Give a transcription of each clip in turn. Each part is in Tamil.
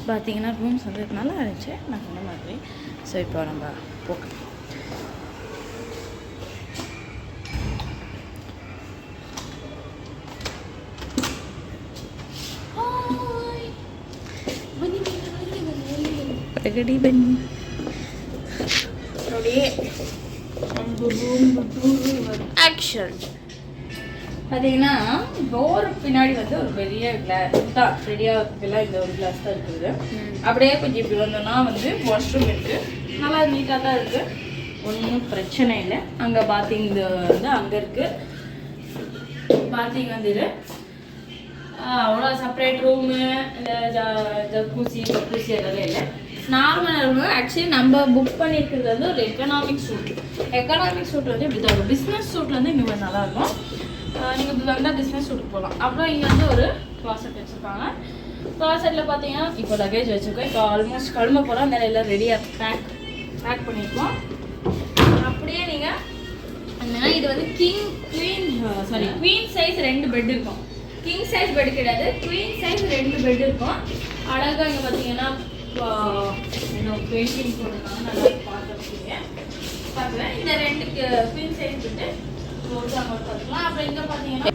பார்த்தீங்கன்னா ரூம்ஸ் வந்து நல்லா இருந்துச்சு நான் சொன்ன மாதிரி. ஸோ இப்போ நம்ம போகலாம். கடி பண்ணி அப்படியே ஆக்ஷன் பார்த்தீங்கன்னா டோர் பின்னாடி வந்து ஒரு பெரிய கிளாஸ் தான் ரெடியாகிறதுக்கெல்லாம் இந்த ஒரு கிளாஸ் தான் இருக்குது. அப்படியே கொஞ்சம் இப்படி வந்தோன்னா வந்து வாஷ்ரூம் இருக்குது. நல்லா நீட்டாக தான் இருக்குது, ஒன்றும் பிரச்சனை இல்லை. அங்கே பாத்திங் வந்து அங்கே இருக்குது. பாத்திங் வந்து இது அவ்வளோ செப்பரேட் ரூமு இந்த ஜக்கூசி அதெல்லாம் இல்லை. Normal room. ஆக்சுவலி நம்ம புக் பண்ணியிருக்கிறது வந்து ஒரு எக்கனாமிக் சூட் வந்து இப்படி தான். பிஸ்னஸ் சூட் வந்து இங்கே கொஞ்சம் நல்லாயிருக்கும். நீங்கள் இப்படி வந்தால் பிஸ்னஸ் சூட்டுக்கு போகலாம். அப்புறம் இங்கே வந்து ஒரு க்ளாசெட் வச்சுருக்காங்க. க்ளாசெட்டில் பார்த்தீங்கன்னா இப்போ லக்கேஜ் வச்சுருக்கோம். இப்போ ஆல்மோஸ்ட் கிளம்ப போகிறோம். அந்த எல்லாம் ரெடியாக பேக் பண்ணியிருக்கோம். அப்படியே நீங்கள் என்னன்னா இது வந்து குவீன் சைஸ் 2 பெட் இருக்கும். கிங் சைஸ் பெட் கிடையாது, குவீன் சைஸ் 2 பெட் இருக்கும். அழகாக இங்கே பார்த்தீங்கன்னா பெயிண்டிங் போட்டிருக்காங்க, நல்லா பார்த்துருக்கீங்க. பார்க்குறேன் இந்த 2 குவீன் சைஸ் பெட்டு பார்த்துக்கலாம். அப்புறம் இங்கே பார்த்தீங்கன்னா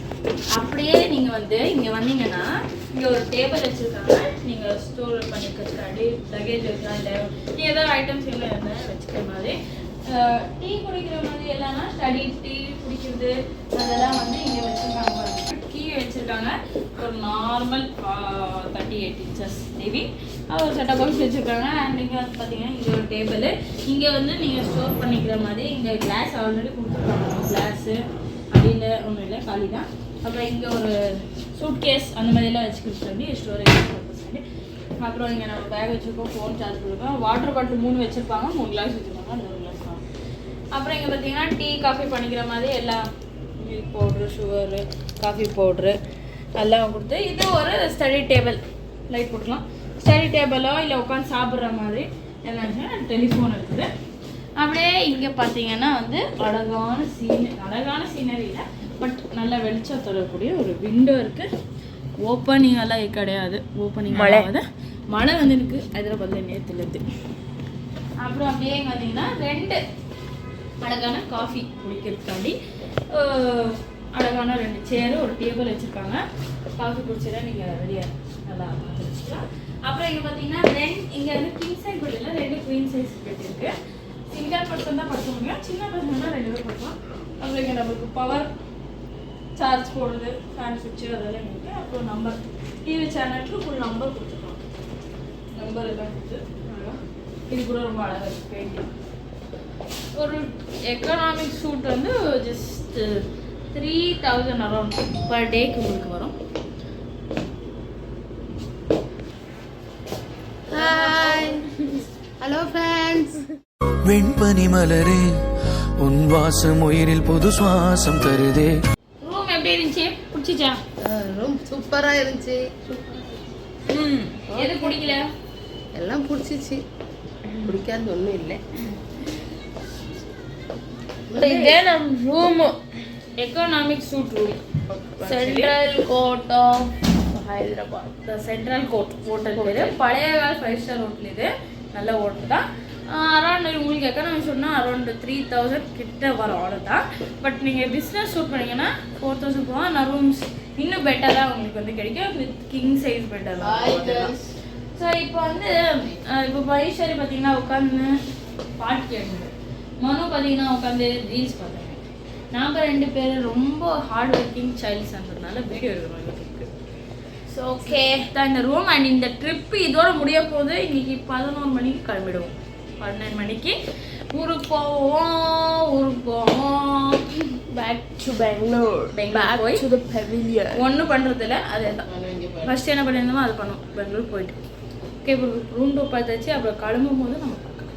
அப்படியே நீங்கள் வந்து இங்கே வந்தீங்கன்னா இங்கே ஒரு டேபிள் வச்சுருக்காங்க. நீங்கள் ஸ்டோர் பண்ணிக்கிறதுக்காண்டி லக்கேஜ் வைக்கலாம், இல்லை நீங்கள் ஏதாவது ஐட்டம்ஸ் எல்லாம் இருந்தால் வச்சுக்கிற மாதிரி. டீ குடிக்கிற மாதிரி எல்லாம்னா ஸ்டடி டீ குடிக்கிறது அதெல்லாம் வந்து இங்கே வச்சுருக்காங்க. கீ வச்சுருக்காங்க. ஒரு நார்மல் 38 inches டிவி ஒரு செட்டப் பாக்ஸ் வச்சுருக்காங்க. அண்ட் இங்கே வந்து பார்த்தீங்கன்னா இங்கே ஒரு டேபிள். இங்கே வந்து நீங்கள் ஸ்டோர் பண்ணிக்கிற மாதிரி இங்கே கிளாஸ் ஆல்ரெடி கொடுத்துருக்காங்க. கிளாஸு அப்படின்னு ஒன்றும் இல்லை, காலி தான். அப்புறம் இங்கே ஒரு சூட் கேஸ் அந்த மாதிரிலாம் வச்சுக்கிட்டு சொல்லி ஸ்டோரேஜ் பர்பஸ் சொல்லி. அப்புறம் இங்கே நம்ம பேக் வச்சுருக்கோம், ஃபோன் சார்ஜ் கொடுப்போம். வாட்டர் பாட்டில் 3 வச்சுருப்பாங்க, 3 கிளாஸ் வச்சுருப்பாங்க, அந்த 1 கிளாஸ் தான். அப்புறம் இங்கே பார்த்தீங்கன்னா டீ காஃபி பண்ணிக்கிற மாதிரி எல்லாம் milk powder, sugar, coffee powder எல்லாம் கொடுத்து. இது ஒரு ஸ்டடி டேபிள், லைட் போட்டுக்கலாம். ஸ்டடி டேபிளோ இல்லை உட்காந்து சாப்பிட்ற மாதிரி எல்லாம் டெலிஃபோன் இருக்குது. அப்படியே இங்கே பார்த்தீங்கன்னா வந்து அழகான சீனரியில் பட் நல்லா வெளிச்சம் தரக்கூடிய ஒரு விண்டோ இருக்குது. ஓப்பனிங் எல்லாம் கிடையாது, ஓப்பனிங் மழை வந்து இருக்குது ஹைதராபாத்தில் நேற்றுலேருந்து. அப்புறம் அப்படியே இங்கே பார்த்தீங்கன்னா 2 அழகான காஃபி குடிக்கிறதுக்காண்டி அழகான 2 சேரு ஒரு டேபிள் வச்சுருக்காங்க. காஃபி குடிச்சா நீங்கள் ரெடியாக நல்லா வச்சுக்கலாம். அப்புறம் இங்கே பார்த்தீங்கன்னா இங்கே வந்து கிங் சைஸ் பெட் இல்லை, 2 குவீன் சைஸ் பெட் இருக்குது. சிங்கிள் பர்சன் தான் படுத்த முடியும், சின்ன பர்சன் தான் 2 பேர் படுத்தலாம். அப்புறம் இங்கே நம்மளுக்கு பவர் சார்ஜ் போடுறது, ஃபேன் சுவிட்சு அதெல்லாம் இருக்குது. அப்புறம் நம்பர் டிவி சேனலுக்கு ஃபுல் நம்பர் கொடுத்துருக்கோம். நம்பர் எல்லாம் கொடுத்து இது கூட ரொம்ப அழகாக இருக்குது பெயிண்டிங். ஒரு எக்கனாமிக் சூட் வந்து ஜஸ்ட் 3000 அரௌண்ட் பர் டேக்கு உங்களுக்கு வரும். Hello friends. வெண்பனி மலரே உன் வாசம் உயிரில் புது சுவாசம் தருதே. ரூம் எப்படி இருந்துச்சு? பிடிச்சிச்சா? ரூம் சூப்பரா இருந்துச்சு. எது பிடிக்கல? எல்லாம் பிடிச்சிச்சு, பிடிக்காது ஒன்றும் இல்லை. இதே நம்ம room economic suite room, central court of Hyderabad. Central court hotel பேர். பழைய கால 5 ஸ்டார் ஹோட்டல். இது நல்ல ஹோட்டல் தான். அரௌண்ட் உங்களுக்கு எக்கனாமிக் சூட்னா அரௌண்ட் 3000 கிட்ட வரும், அவ்வளோ தான். பட் நீங்கள் பிஸ்னஸ் சூட் பண்ணிங்கன்னா 4000 போகும். நான் ரூம்ஸ் இன்னும் பெட்டராக உங்களுக்கு வந்து கிடைக்கும் with king size better. So இப்போ வந்து இப்போ பைஷரி பார்த்தீங்கன்னா உட்காந்து பாட்டு கேட்குது, மனு பார்த்தீங்கன்னா உட்காந்து ரீல்ஸ் பார்த்தாங்க. நாங்கள் 2 பேர் ரொம்ப ஹார்ட் ஒர்க்கிங் சைல்ட்ஸ்ன்றதுனால வீடியோ எடுக்கிறோம் யூடியூப்க்கு. ஸோ ஓகே தான் இந்த ரூம். அண்ட் இந்த ட்ரிப்பு இதோட முடிய போது. இன்றைக்கி 11 மணிக்கு கிளம்பிடுவோம். 12 மணிக்கு ஊருக்கு போவோம். பேக் டு பெங்களூர் போய் டு தி பெவிலியன். ஒன்றும் பண்ணுறதில்ல, அதே தான். ஃபஸ்ட்டு என்ன பண்ணியிருந்தோமோ அது பண்ணுவோம். பெங்களூர் போயிட்டு ஓகே ரூம் டூர் பார்த்தாச்சு. அப்புறம் கிளம்பும் போது நம்ம பார்க்கலாம்.